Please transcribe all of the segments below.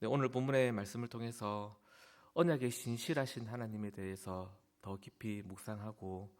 네, 오늘 본문의 말씀을 통해서 언약의 신실하신 하나님에 대해서 더 깊이 묵상하고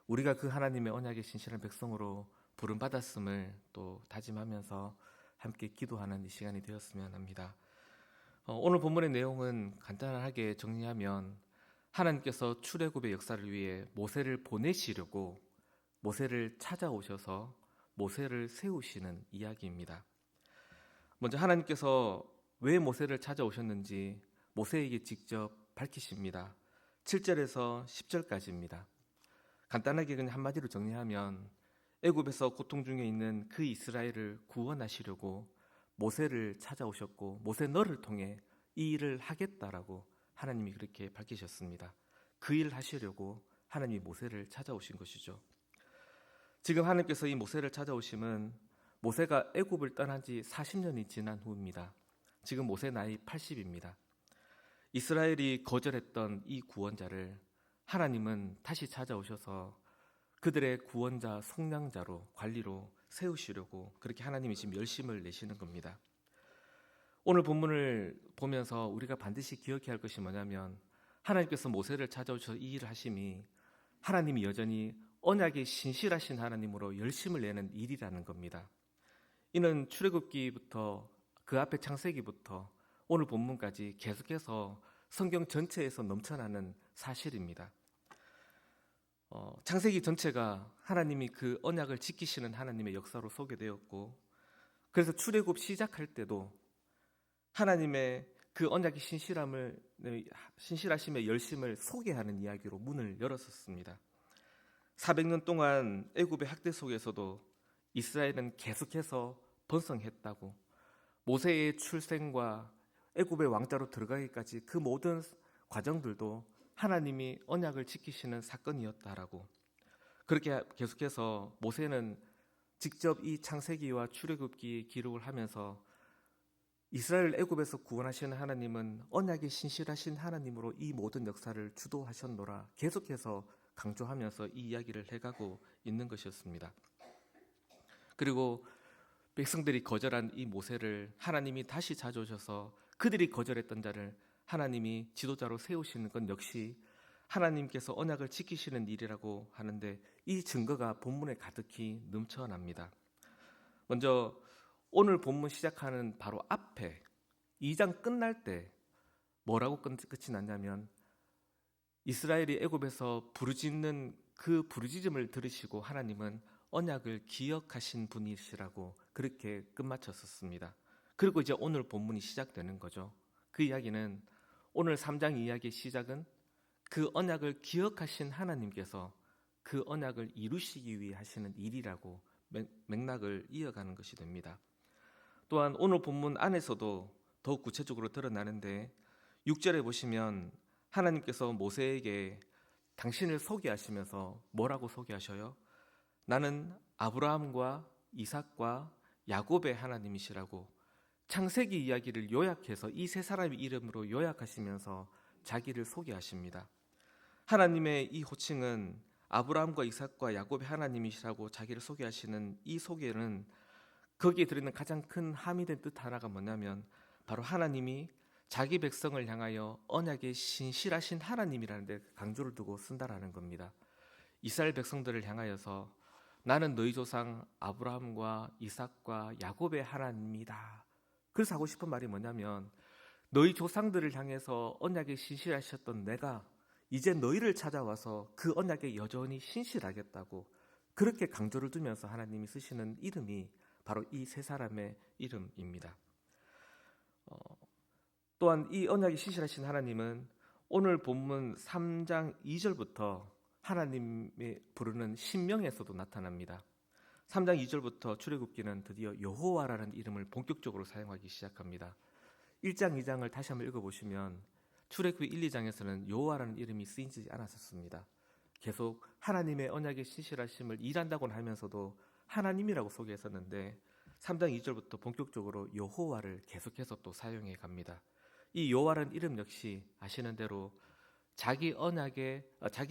우리가 그 하나님의 언약의 신실한 백성으로 부름받았음을 또 다짐하면서 함께 기도하는 이 시간이 되었으면 합니다. 오늘 본문의 내용은 간단하게 정리하면 하나님께서 출애굽의 역사를 위해 모세를 보내시려고 모세를 찾아오셔서 모세를 세우시는 이야기입니다. 먼저 하나님께서 왜 모세를 찾아오셨는지 모세에게 직접 밝히십니다. 7절에서 10절까지입니다. 간단하게 그냥 한마디로 정리하면 애굽에서 고통 중에 있는 그 이스라엘을 구원하시려고 모세를 찾아오셨고 모세 너를 통해 이 일을 하겠다라고 하나님이 그렇게 밝히셨습니다. 그 일을 하시려고 하나님이 모세를 찾아오신 것이죠. 지금 하나님께서 이 모세를 찾아오심은 모세가 애굽을 떠난 지 40년이 지난 후입니다. 지금 모세 나이 80입니다. 이스라엘이 거절했던 이 구원자를 하나님은 다시 찾아오셔서 그들의 구원자, 속량자로, 관리로 세우시려고 그렇게 하나님이 지금 열심을 내시는 겁니다. 오늘 본문을 보면서 우리가 반드시 기억해야 할 것이 뭐냐면 하나님께서 모세를 찾아오셔서 이 일을 하심이 하나님이 여전히 언약의 신실하신 하나님으로 열심을 내는 일이라는 겁니다. 이는 출애굽기부터 그 앞에 창세기부터 오늘 본문까지 계속해서 성경 전체에서 넘쳐나는 사실입니다. 창세기 전체가 하나님이 그 언약을 지키시는 하나님의 역사로 소개되었고 그래서 출애굽 시작할 때도 하나님의 그 언약의 신실하심의 열심을 소개하는 이야기로 문을 열었었습니다. 400년 동안 애굽의 학대 속에서도 이스라엘은 계속해서 번성했다고 모세의 출생과 애굽의 왕자로 들어가기까지 그 모든 과정들도 하나님이 언약을 지키시는 사건이었다라고 그렇게 계속해서 모세는 직접 이 창세기와 출애굽기 기록을 하면서 이스라엘 애굽에서 구원하시는 하나님은 언약의 신실하신 하나님으로 이 모든 역사를 주도하셨노라 계속해서 강조하면서 이 이야기를 해가고 있는 것이었습니다. 그리고 백성들이 거절한 이 모세를 하나님이 다시 찾아오셔서 그들이 거절했던 자를 하나님이 지도자로 세우시는 건 역시 하나님께서 언약을 지키시는 일이라고 하는데 이 증거가 본문에 가득히 넘쳐납니다. 먼저 오늘 본문 시작하는 바로 앞에 2장 끝날 때 뭐라고 끝이 났냐면 이스라엘이 애굽에서 부르짖는 그 부르짖음을 들으시고 하나님은 언약을 기억하신 분이시라고 그렇게 끝마쳤었습니다. 그리고 이제 오늘 본문이 시작되는 거죠. 그 이야기는 오늘 3장 이야기의 시작은 그 언약을 기억하신 하나님께서 그 언약을 이루시기 위해 하시는 일이라고 맥락을 이어가는 것이 됩니다. 또한 오늘 본문 안에서도 더욱 구체적으로 드러나는데 6절에 보시면 하나님께서 모세에게 당신을 소개하시면서 뭐라고 소개하셔요? 나는 아브라함과 이삭과 야곱의 하나님이시라고 창세기 이야기를 요약해서 이 세 사람의 이름으로 요약하시면서 자기를 소개하십니다. 하나님의 이 호칭은 아브라함과 이삭과 야곱의 하나님이시라고 자기를 소개하시는 이 소개는 거기에 들어있는 가장 큰 함의된 뜻 하나가 뭐냐면 바로 하나님이 자기 백성을 향하여 언약의 신실하신 하나님이라는 데 강조를 두고 쓴다라는 겁니다. 이스라엘 백성들을 향하여서 나는 너희 조상 아브라함과 이삭과 야곱의 하나님이다. 그래서 하고 싶은 말이 뭐냐면 너희 조상들을 향해서 언약에 신실하셨던 내가 이제 너희를 찾아와서 그 언약에 여전히 신실하겠다고 그렇게 강조를 두면서 하나님이 쓰시는 이름이 바로 이 세 사람의 이름입니다. 또한 이 언약에 신실하신 하나님은 오늘 본문 3장 2절부터 하나님이 부르는 신명에서도 나타납니다. 3장 2절부터 출애굽기는 드디어 여호와라는 이름을 본격적으로 사용하기 시작합니다. 1장, 2장을 다시 한번 읽어보시면 출애굽기 1, 2장에서는 여호와라는 이름이 쓰이지 않았었습니다. 계속 하나님의 언약의 신실하심을 일한다고는 하면서도 하나님이라고 소개했었는데 3장 2절부터 본격적으로 여호와를 계속해서 또 사용해 갑니다. 이 여호와라는 이름 역시 아시는 대로 자기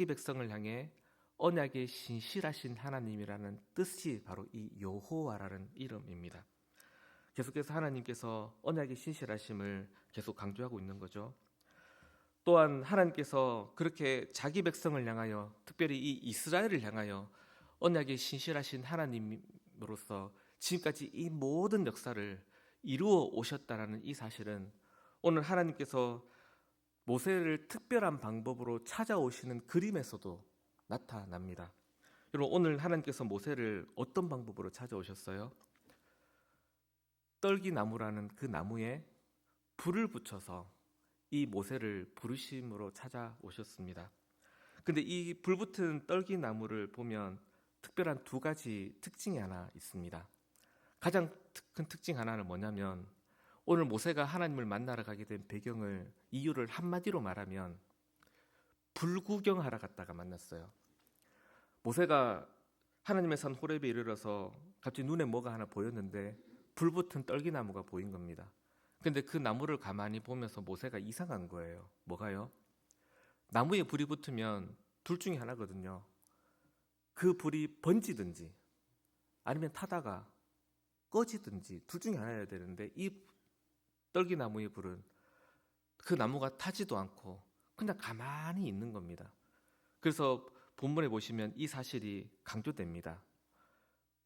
백성을 향해 언약의 신실하신 하나님이라는 뜻이 바로 이 여호와라는 이름입니다. 계속해서 하나님께서 언약의 신실하심을 계속 강조하고 있는 거죠. 또한 하나님께서 그렇게 자기 백성을 향하여, 특별히 이 이스라엘을 향하여 언약의 신실하신 하나님으로서 지금까지 이 모든 역사를 이루어 오셨다라는 이 사실은 오늘 하나님께서 모세를 특별한 방법으로 찾아오시는 그림에서도 나타납니다. 여러분, 오늘 하나님께서 모세를 어떤 방법으로 찾아오셨어요? 떨기나무라는 그 나무에 불을 붙여서 이 모세를 부르심으로 찾아오셨습니다. 근데 이 불붙은 떨기나무를 보면 특별한 두 가지 특징이 하나 있습니다. 가장 큰 특징 하나는 뭐냐면, 오늘 모세가 하나님을 만나러 가게 된 배경을, 이유를 한마디로 말하면 불구경하러 갔다가 만났어요. 모세가 하나님의 산 호렙에 이르러서 갑자기 눈에 뭐가 하나 보였는데 불붙은 떨기나무가 보인 겁니다. 근데 그 나무를 가만히 보면서 모세가 이상한 거예요. 뭐가요? 나무에 불이 붙으면 둘 중에 하나거든요. 그 불이 번지든지 아니면 타다가 꺼지든지 둘 중에 하나여야 되는데, 이 떨기나무의 불은 그 나무가 타지도 않고 그냥 가만히 있는 겁니다. 그래서 본문에 보시면 이 사실이 강조됩니다.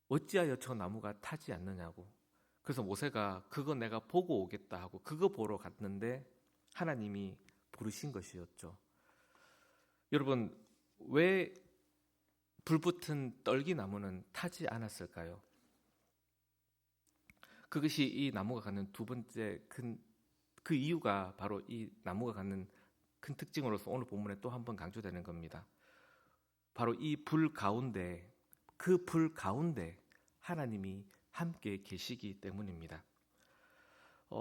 어찌하여 저 나무가 타지 않느냐고. 그래서 모세가 그거 내가 보고 오겠다 하고 그거 보러 갔는데 하나님이 부르신 것이었죠. 여러분, 왜 불붙은 떨기나무는 타지 않았을까요? 그것이 이 나무가 갖는 두 번째 그 이유가 바로 이 나무가 갖는 큰 특징으로서 오늘 본문에 또 한 번 강조되는 겁니다. 바로 이 불 가운데, 그 불 가운데 하나님이 함께 계시기 때문입니다.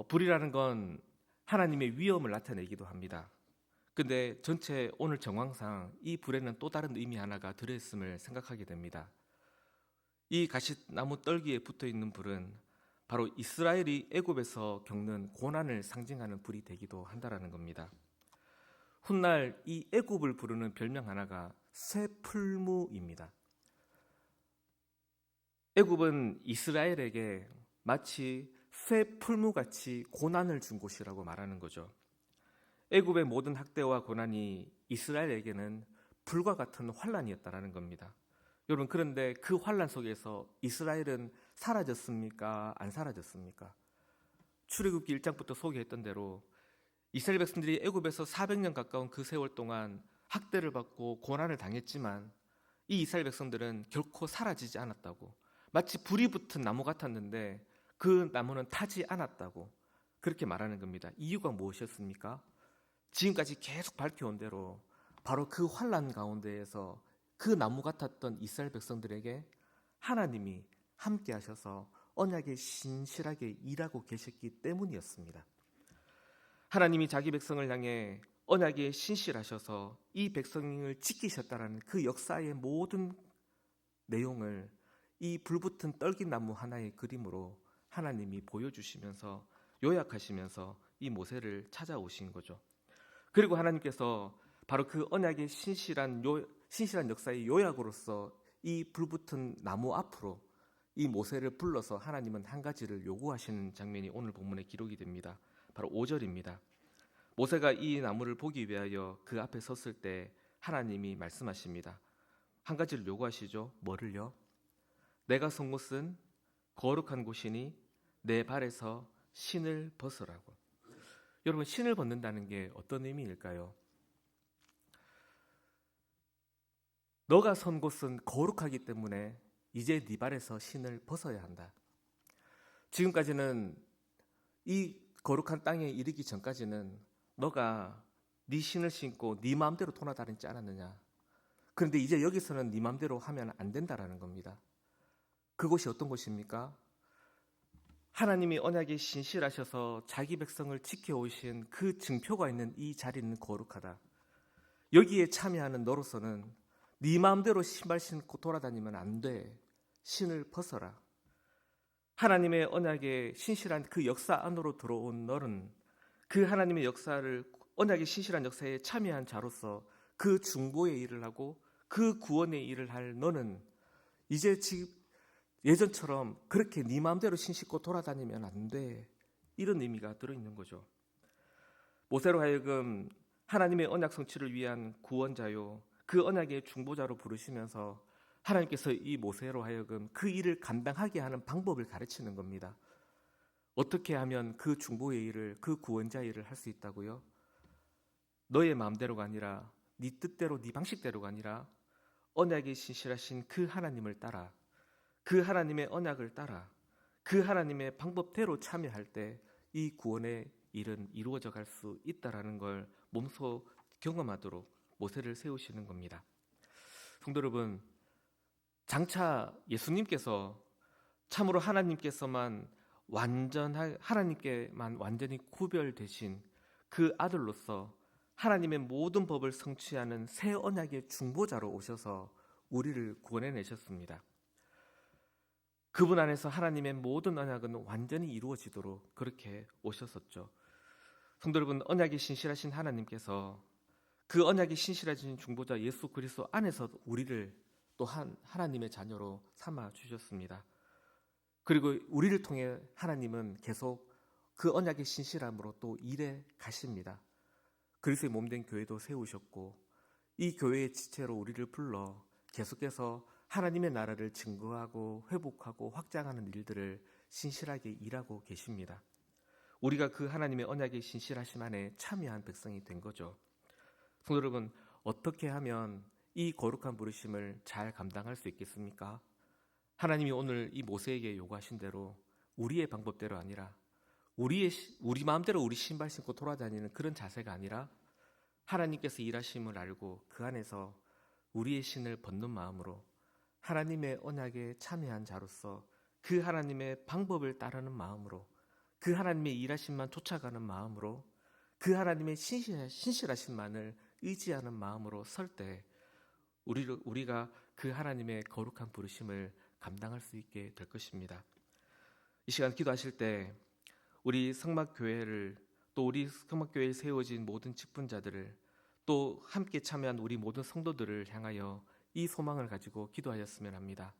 불이라는 건 하나님의 위엄을 나타내기도 합니다. 근데 전체 오늘 정황상 이 불에는 또 다른 의미 하나가 들어있음을 생각하게 됩니다. 이 가시나무 떨기에 붙어있는 불은 바로 이스라엘이 애굽에서 겪는 고난을 상징하는 불이 되기도 한다라는 겁니다. 훗날 이 애굽을 부르는 별명 하나가 쇠풀무입니다. 애굽은 이스라엘에게 마치 쇠풀무같이 고난을 준 곳이라고 말하는 거죠. 애굽의 모든 학대와 고난이 이스라엘에게는 불과 같은 환란이었다라는 겁니다. 여러분, 그런데 그 환란 속에서 이스라엘은 사라졌습니까? 안 사라졌습니까? 출애굽기 1장부터 소개했던 대로 이스라엘 백성들이 애굽에서 400년 가까운 그 세월 동안 학대를 받고 고난을 당했지만 이 이스라엘 백성들은 결코 사라지지 않았다고, 마치 불이 붙은 나무 같았는데 그 나무는 타지 않았다고 그렇게 말하는 겁니다. 이유가 무엇이었습니까? 지금까지 계속 밝혀온 대로 바로 그 환란 가운데에서 그 나무 같았던 이스라엘 백성들에게 하나님이 함께 하셔서 언약에 신실하게 일하고 계셨기 때문이었습니다. 하나님이 자기 백성을 향해 언약에 신실하셔서 이 백성을 지키셨다라는 그 역사의 모든 내용을 이 불붙은 떨기나무 하나의 그림으로 하나님이 보여주시면서 요약하시면서 이 모세를 찾아오신 거죠. 그리고 하나님께서 바로 그 언약의 신실한 역사의 요약으로서 이 불붙은 나무 앞으로 이 모세를 불러서 하나님은 한 가지를 요구하시는 장면이 오늘 본문에 기록이 됩니다. 바로 5절입니다. 모세가 이 나무를 보기 위하여 그 앞에 섰을 때 하나님이 말씀하십니다. 한 가지를 요구하시죠. 뭐를요? 내가 선 곳은 거룩한 곳이니 내 발에서 신을 벗으라고. 여러분, 신을 벗는다는 게 어떤 의미일까요? 너가 선 곳은 거룩하기 때문에 이제 네 발에서 신을 벗어야 한다. 지금까지는 이 거룩한 땅에 이르기 전까지는 너가 네 신을 신고 네 마음대로 돌아다니지 않았느냐. 그런데 이제 여기서는 네 마음대로 하면 안 된다라는 겁니다. 그곳이 어떤 곳입니까? 하나님이 언약에 신실하셔서 자기 백성을 지켜오신 그 증표가 있는 이 자리는 거룩하다. 여기에 참여하는 너로서는 네 마음대로 신발 신고 돌아다니면 안 돼. 신을 벗어라. 하나님의 언약에 신실한 그 역사 안으로 들어온 너는 그 하나님의 역사를, 언약의 신실한 역사에 참여한 자로서 그 중보의 일을 하고 그 구원의 일을 할 너는 이제 예전처럼 그렇게 네 마음대로 신씻고 돌아다니면 안 돼. 이런 의미가 들어있는 거죠. 모세로 하여금 하나님의 언약 성취를 위한 구원자요, 그 언약의 중보자로 부르시면서 하나님께서 이 모세로 하여금 그 일을 감당하게 하는 방법을 가르치는 겁니다. 어떻게 하면 그 중보의 일을, 그 구원자의 일을 할 수 있다고요? 너의 마음대로가 아니라, 네 뜻대로, 네 방식대로가 아니라 언약이 신실하신 그 하나님을 따라, 그 하나님의 언약을 따라, 그 하나님의 방법대로 참여할 때 이 구원의 일은 이루어져 갈 수 있다라는 걸 몸소 경험하도록 모세를 세우시는 겁니다. 성도 여러분, 장차 예수님께서 참으로 하나님께서만 하나님께만 완전히 구별되신 그 아들로서 하나님의 모든 법을 성취하는 새 언약의 중보자로 오셔서 우리를 구원해내셨습니다. 그분 안에서 하나님의 모든 언약은 완전히 이루어지도록 그렇게 오셨었죠. 성도 여러분, 언약이 신실하신 하나님께서 그 언약이 신실하신 중보자 예수 그리스도 안에서 우리를 또한 하나님의 자녀로 삼아 주셨습니다. 그리고 우리를 통해 하나님은 계속 그 언약의 신실함으로 또 일해 가십니다. 그리스도의 몸된 교회도 세우셨고 이 교회의 지체로 우리를 불러 계속해서 하나님의 나라를 증거하고 회복하고 확장하는 일들을 신실하게 일하고 계십니다. 우리가 그 하나님의 언약의 신실하심 안에 참여한 백성이 된 거죠. 성도 여러분, 어떻게 하면 이 거룩한 부르심을 잘 감당할 수 있겠습니까? 하나님이 오늘 이 모세에게 요구하신 대로 우리의 방법대로 아니라 우리 마음대로 우리 신발 신고 돌아다니는 그런 자세가 아니라 하나님께서 일하심을 알고 그 안에서 우리의 신을 벗는 마음으로 하나님의 언약에 참여한 자로서 그 하나님의 방법을 따르는 마음으로 그 하나님의 일하심만 쫓아가는 마음으로 그 하나님의 신실하심만을 의지하는 마음으로 설 때 우리가 그 하나님의 거룩한 부르심을 감당할 수 있게 될 것입니다. 이 시간 기도하실 때 우리 성막교회를 또 우리 성막교회에 세워진 모든 직분자들을 또 함께 참여한 우리 모든 성도들을 향하여 이 소망을 가지고 기도하였으면 합니다.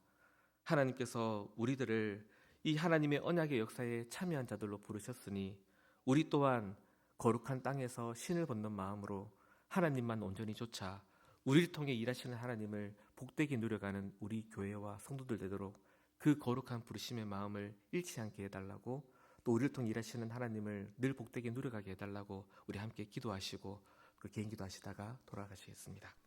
하나님께서 우리들을 이 하나님의 언약의 역사에 참여한 자들로 부르셨으니 우리 또한 거룩한 땅에서 신을 벗는 마음으로 하나님만 온전히 쫓아 우리를 통해 일하시는 하나님을 복되게 누려가는 우리 교회와 성도들 되도록 그 거룩한 부르심의 마음을 잃지 않게 해달라고 또 우리를 통해 일하시는 하나님을 늘 복되게 누려가게 해달라고 우리 함께 기도하시고 그 개인 기도하시다가 돌아가시겠습니다.